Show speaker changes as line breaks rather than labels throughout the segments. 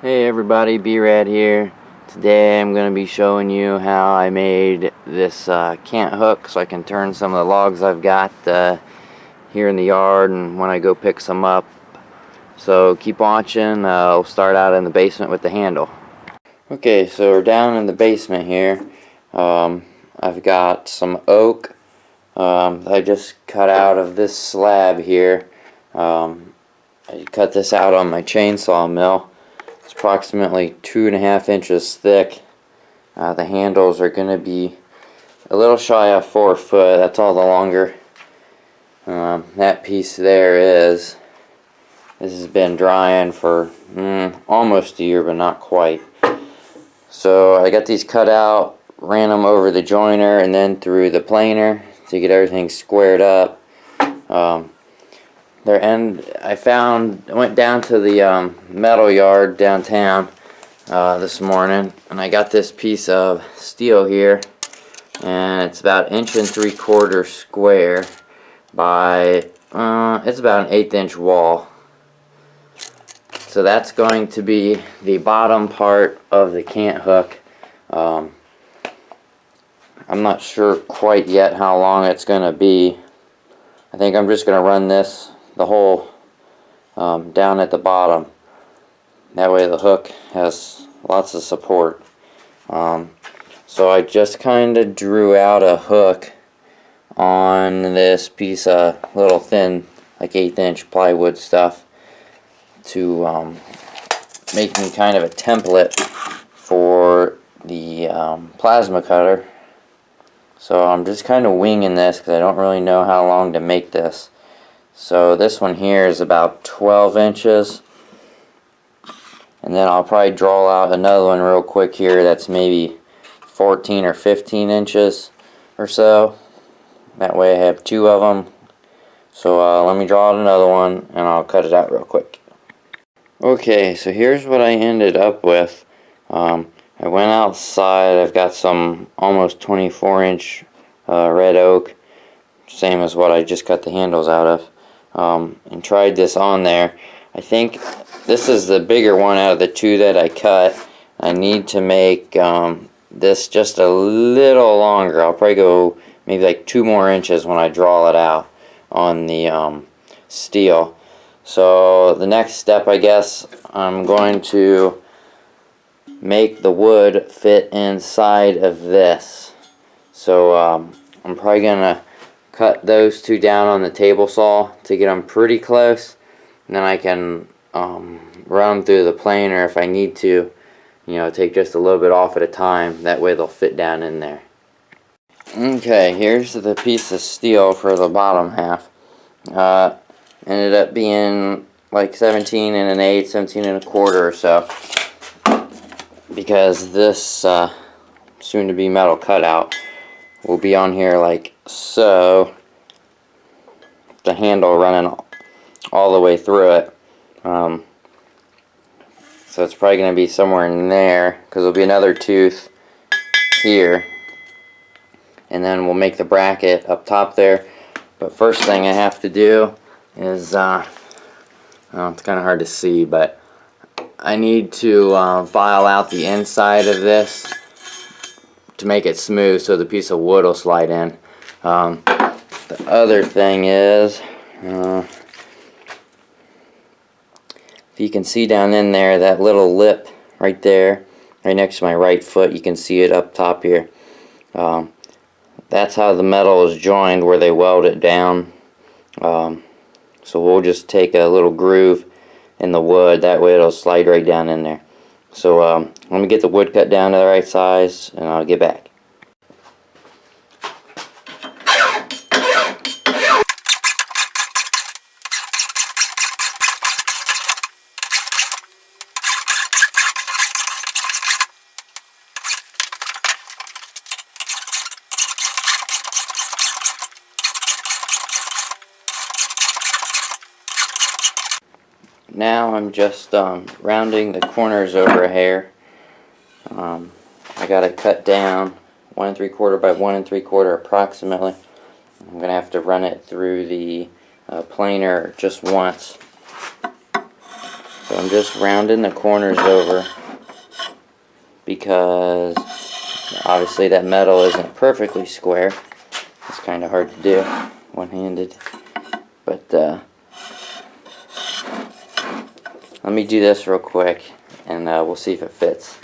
Hey everybody, B-rad here. Today I'm going to be showing you how I made this cant hook so I can turn some of the logs I've got here in the yard and when I go pick some up. So keep watching. I'll start out in the basement with the handle. Okay, so we're down in the basement here. I've got some oak I just cut out of this slab here. I cut this out on my chainsaw mill. It's approximately 2.5 inches thick. The handles are going to be a little shy of 4 foot. That's all the longer. That piece there is. This has been drying for almost a year, but not quite. So I got these cut out, ran them over the joiner and then through the planer to get everything squared up. I went down to the metal yard downtown this morning, and I got this piece of steel here, and it's about 1.75 inches square by it's about an 1/8 inch wall. So that's going to be the bottom part of the cant hook. I'm not sure quite yet how long it's going to be. I think I'm just going to run the hole down at the bottom. That way the hook has lots of support. So I just kind of drew out a hook on this piece of little thin, like 1/8 inch plywood stuff to make me kind of a template for the plasma cutter. So I'm just kind of winging this because I don't really know how long to make this. So this one here is about 12 inches. And then I'll probably draw out another one real quick here that's maybe 14 or 15 inches or so. That way I have 2 of them. So let me draw out another one and I'll cut it out real quick. Okay, so here's what I ended up with. I went outside. I've got some almost 24-inch red oak, same as what I just cut the handles out of, and tried this on there. I think this is the bigger one out of the 2 that I cut. I need to make this just a little longer. I'll probably go maybe like 2 more inches when I draw it out on the steel. So the next step, I guess, I'm going to make the wood fit inside of this. So I'm probably gonna cut those 2 down on the table saw to get them pretty close, and then I can run them through the planer if I need to, you know, take just a little bit off at a time. That way they'll fit down in there. Okay, here's the piece of steel for the bottom half. Ended up being like 17 1/8, 17 1/4 or so, because this soon to be metal cutout will be on here like so, the handle running all the way through it. So it's probably going to be somewhere in there because there'll be another tooth here, and then we'll make the bracket up top there. But first thing I have to do is well, it's kind of hard to see, but I need to file out the inside of this to make it smooth so the piece of wood will slide in. The other thing is, if you can see down in there, that little lip right there, right next to my right foot, you can see it up top here. That's how the metal is joined, where they weld it down. So we'll just take a little groove in the wood, that way it'll slide right down in there. So let me get the wood cut down to the right size and I'll get back. Now I'm just rounding the corners over a hair. I got it cut down 1 3/4 by 1 3/4 approximately. I'm going to have to run it through the planer just once. So I'm just rounding the corners over because obviously that metal isn't perfectly square. It's kind of hard to do one-handed. But let me do this real quick and we'll see if it fits.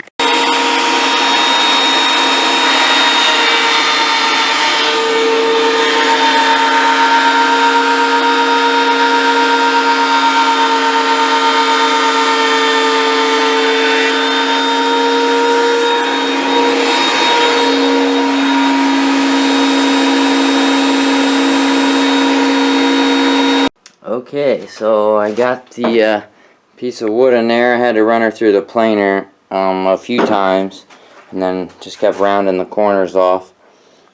Okay, so I got the piece of wood in there. I had to run her through the planer a few times and then just kept rounding the corners off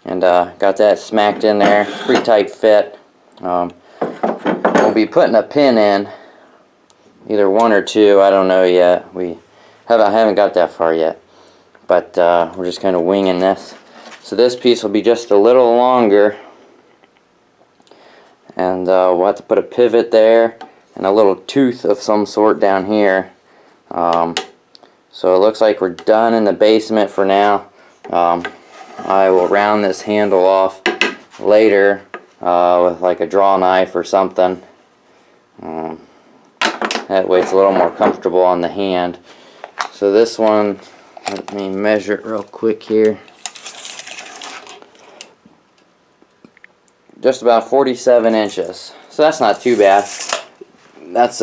and got that smacked in there. Pretty tight fit. We'll be putting a pin in, either one or two, I don't know yet. I haven't got that far yet, but we're just kind of winging this. So this piece will be just a little longer, and we'll have to put a pivot there and a little tooth of some sort down here. So it looks like we're done in the basement for now. I will round this handle off later with like a draw knife or something. That way it's a little more comfortable on the hand. So this one, let me measure it real quick here. Just about 47 inches. So that's not too bad. That's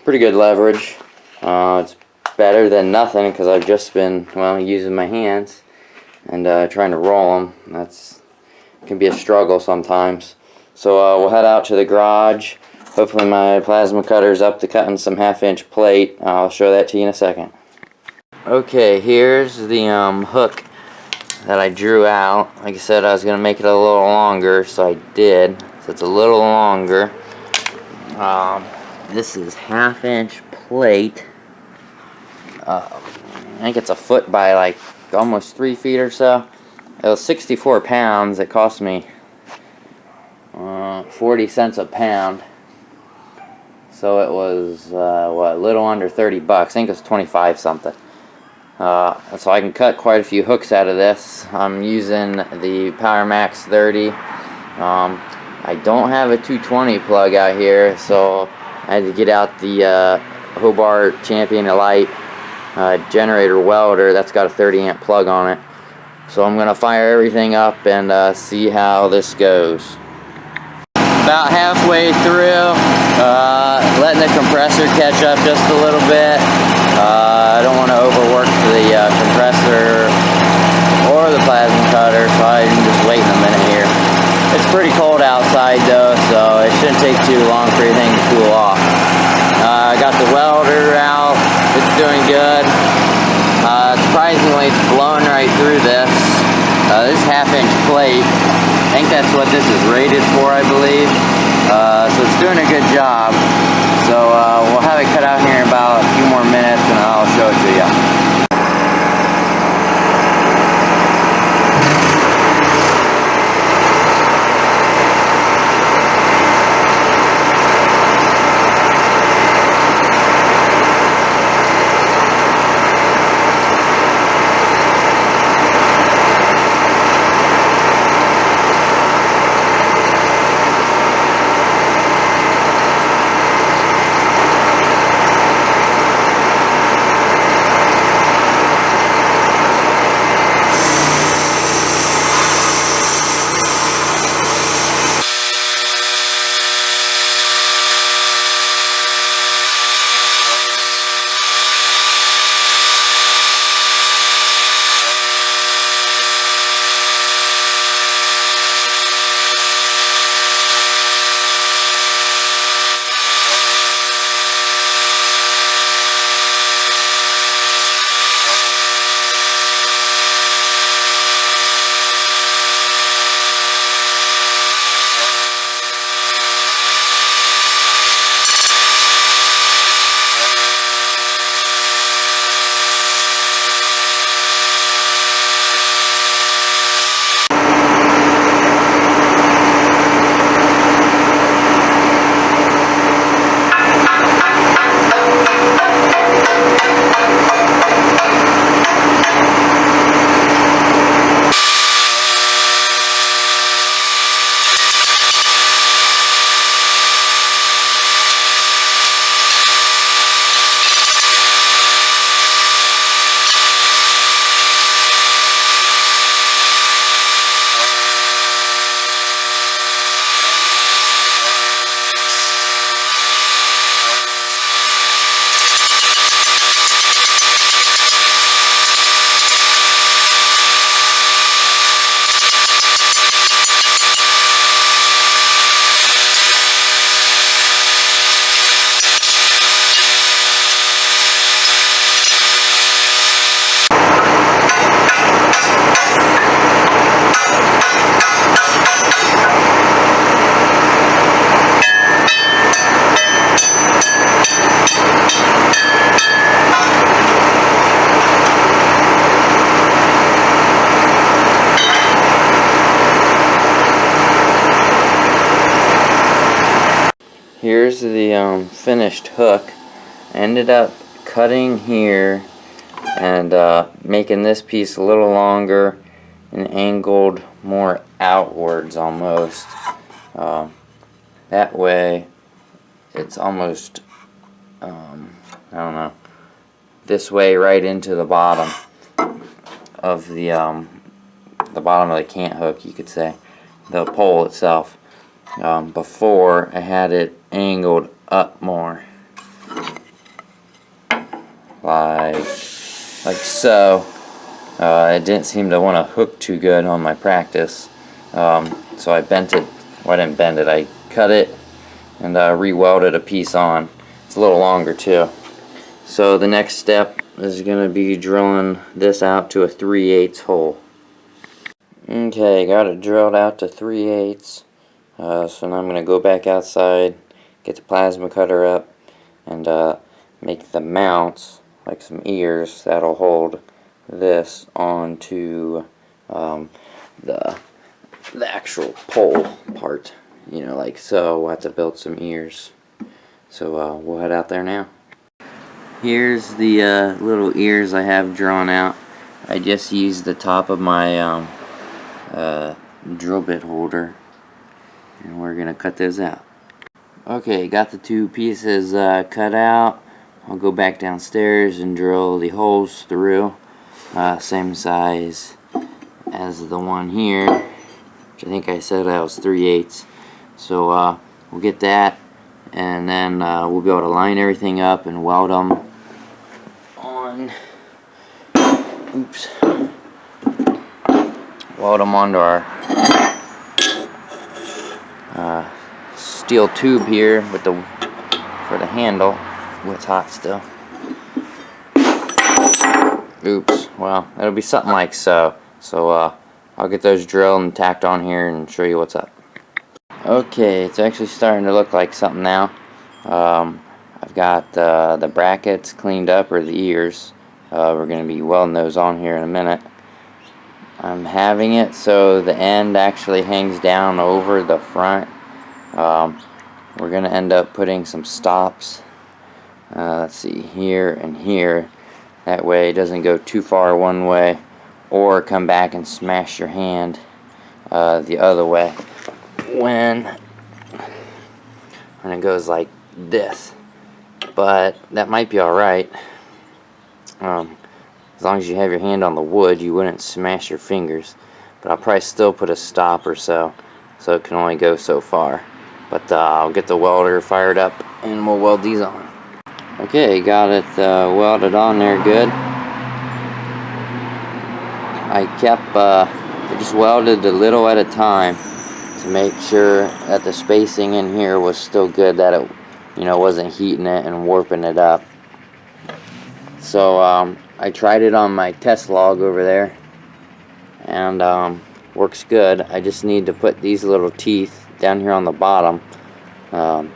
pretty good leverage. It's better than nothing because I've just been, well, using my hands and trying to roll them. Can be a struggle sometimes. So we'll head out to the garage. Hopefully my plasma cutter's up to cutting some 1/2-inch plate. I'll show that to you in a second. Okay, here's the hook that I drew out. Like I said, I was going to make it a little longer, so I did. So it's a little longer. This is 1/2-inch plate. I think it's a foot by like almost 3 feet or so. It was 64 pounds. It cost me 40 cents a pound. So it was what, a little under 30 bucks. I think it was 25 something. So I can cut quite a few hooks out of this. I'm using the Power Max 30. I don't have a 220 plug out here, so I had to get out the Hobart Champion Elite generator welder. That's got a 30 amp plug on it. So I'm gonna fire everything up and see how this goes. About halfway through, letting the compressor catch up just a little bit. I don't want to overwork the compressor or the plasma cutter, so I'm just waiting a minute here. It's pretty cold outside though, so it shouldn't take too long for anything to cool off. I got the welder out. It's doing good. Surprisingly, it's blowing right through this. This 1/2-inch plate, I think that's what this is rated for, I believe. So it's doing a good job. So we'll have it cut out here in about a few more minutes and I'll show it to you. Here's the finished hook. I ended up cutting here and making this piece a little longer and angled more outwards almost. That way it's almost, I don't know, this way right into the bottom of the bottom of the cant hook, you could say, the pole itself. Before I had it angled up more, like so. It didn't seem to want to hook too good on my practice, so I bent it. Well, I didn't bend it, I cut it and re-welded a piece on. It's a little longer too. So the next step is going to be drilling this out to a 3/8 hole. Okay, got it drilled out to 3/8. So now I'm going to go back outside, get the plasma cutter up, and make the mounts, like some ears, that'll hold this onto the actual pole part, you know, like so. We'll have to build some ears. So we'll head out there now. Here's the little ears I have drawn out. I just used the top of my drill bit holder, and we're gonna cut those out. Okay, got the two pieces cut out. I'll go back downstairs and drill the holes through, same size as the one here, which I think I said that was 3/8. So we'll get that, and then we'll be able to line everything up and weld them on. Oops. Weld them onto our steel tube here with the for the handle. Ooh, it's hot still. Oops. Well, it'll be something like so. So I'll get those drilled and tacked on here and show you what's up. Okay, it's actually starting to look like something now. I've got the brackets cleaned up, or the ears. We're going to be welding those on here in a minute. I'm having it so the end actually hangs down over the front. We're going to end up putting some stops, let's see, here and here. That way it doesn't go too far one way or come back and smash your hand the other way when it goes like this. But that might be alright. As long as you have your hand on the wood, you wouldn't smash your fingers. But I'll probably still put a stop or so it can only go so far. But I'll get the welder fired up and we'll weld these on. Okay, got it welded on there good. I kept just welded a little at a time to make sure that the spacing in here was still good, that it, you know, wasn't heating it and warping it up. So I tried it on my test log over there, and works good. I just need to put these little teeth down here on the bottom. I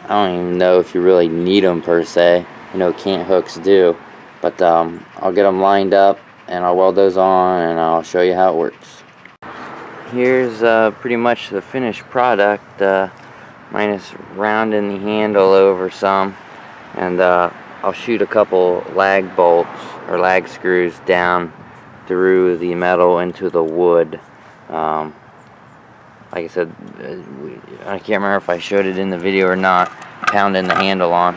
don't even know if you really need them per se. You know, cant hooks do, but I'll get them lined up and I'll weld those on and I'll show you how it works. Here's pretty much the finished product, minus rounding the handle over some, and I'll shoot a couple lag bolts or lag screws down through the metal into the wood. Like I said, I can't remember if I showed it in the video or not, pounding the handle on,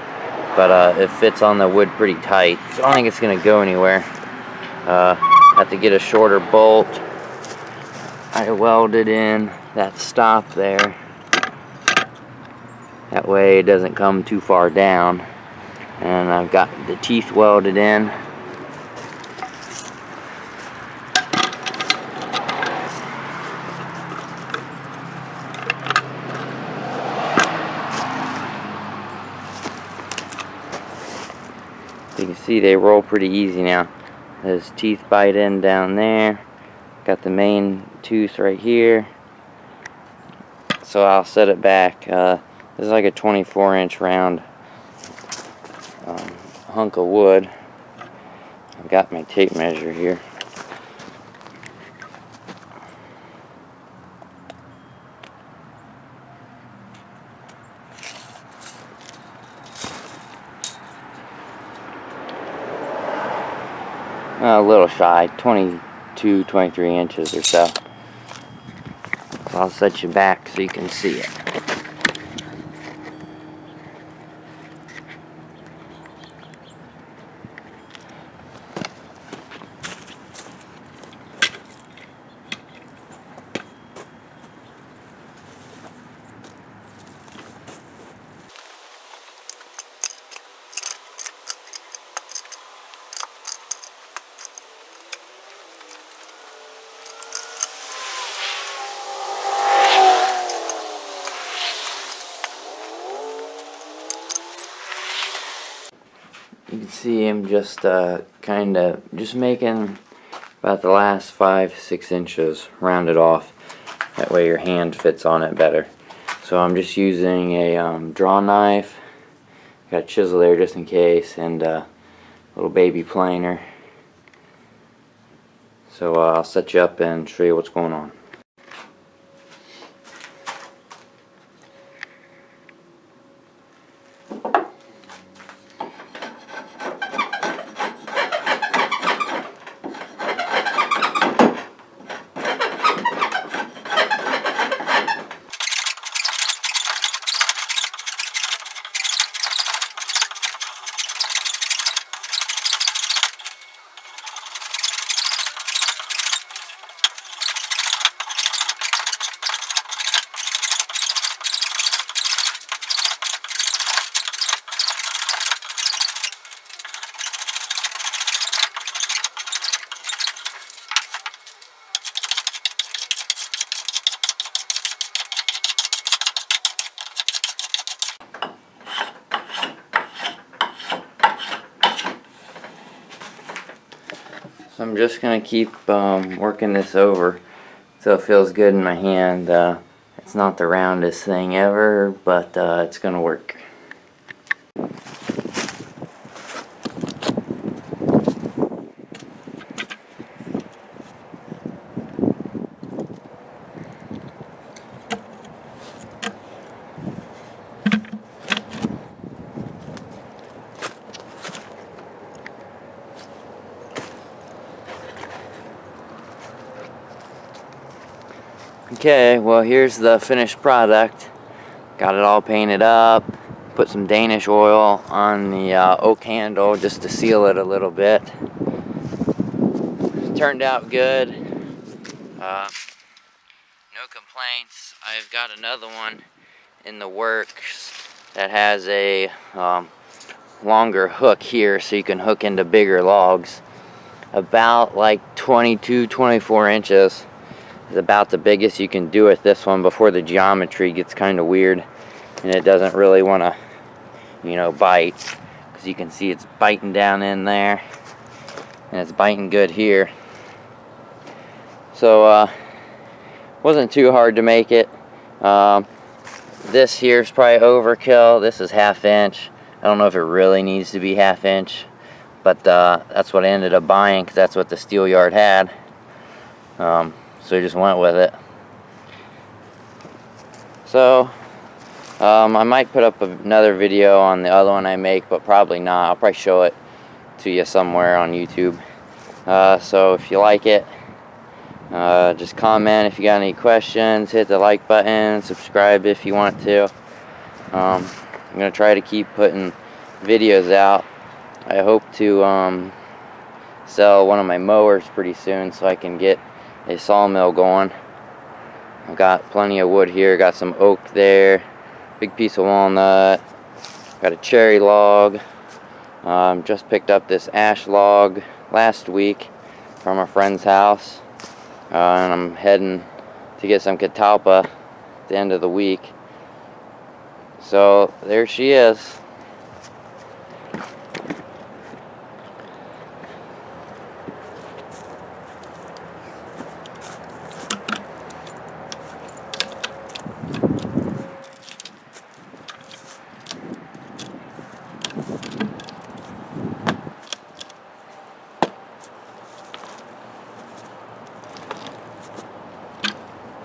but it fits on the wood pretty tight, so I don't think it's going to go anywhere. Have to get a shorter bolt. I welded in that stop there. That way it doesn't come too far down. And I've got the teeth welded in. You can see they roll pretty easy now. Those teeth bite in down there. Got the main tooth right here. So I'll set it back. This is like a 24-inch round hunk of wood. I've got my tape measure here. A little shy, 22, 23 inches or so. So I'll set you back so you can see it. You can see him just kind of just making about the last 5-6 inches rounded off. That way your hand fits on it better. So I'm just using a draw knife. Got a chisel there just in case, and a little baby planer. So I'll set you up and show you what's going on. So I'm just going to keep working this over so it feels good in my hand. It's not the roundest thing ever, but it's going to work. Okay, well here's the finished product. Got it all painted up. Put some Danish oil on the oak handle just to seal it a little bit. Turned out good. No complaints. I've got another one in the works that has a longer hook here so you can hook into bigger logs. About like 22, 24 inches. Is about the biggest you can do with this one before the geometry gets kind of weird and it doesn't really want to, you know, bite, because you can see it's biting down in there and it's biting good here. So wasn't too hard to make it. This here is probably overkill. This is 1/2 inch. I don't know if it really needs to be 1/2 inch, but that's what I ended up buying because that's what the steel yard had. So I just went with it. So I might put up another video on the other one I make, but probably not. I'll probably show it to you somewhere on YouTube. So if you like it, just comment if you got any questions, hit the like button, subscribe if you want to. I'm going to try to keep putting videos out. I hope to sell one of my mowers pretty soon so I can get a sawmill going. I've got plenty of wood here, got some oak there, big piece of walnut, got a cherry log, just picked up this ash log last week from a friend's house, and I'm heading to get some catalpa at the end of the week. So there she is.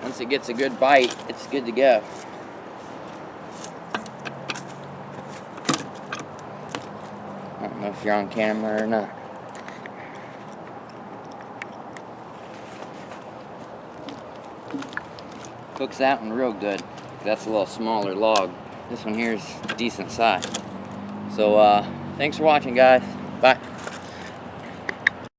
Once it gets a good bite, it's good to go. I don't know if you're on camera or not. Hooks that one real good. That's a little smaller log. This one here is decent size. So thanks for watching, guys. Bye.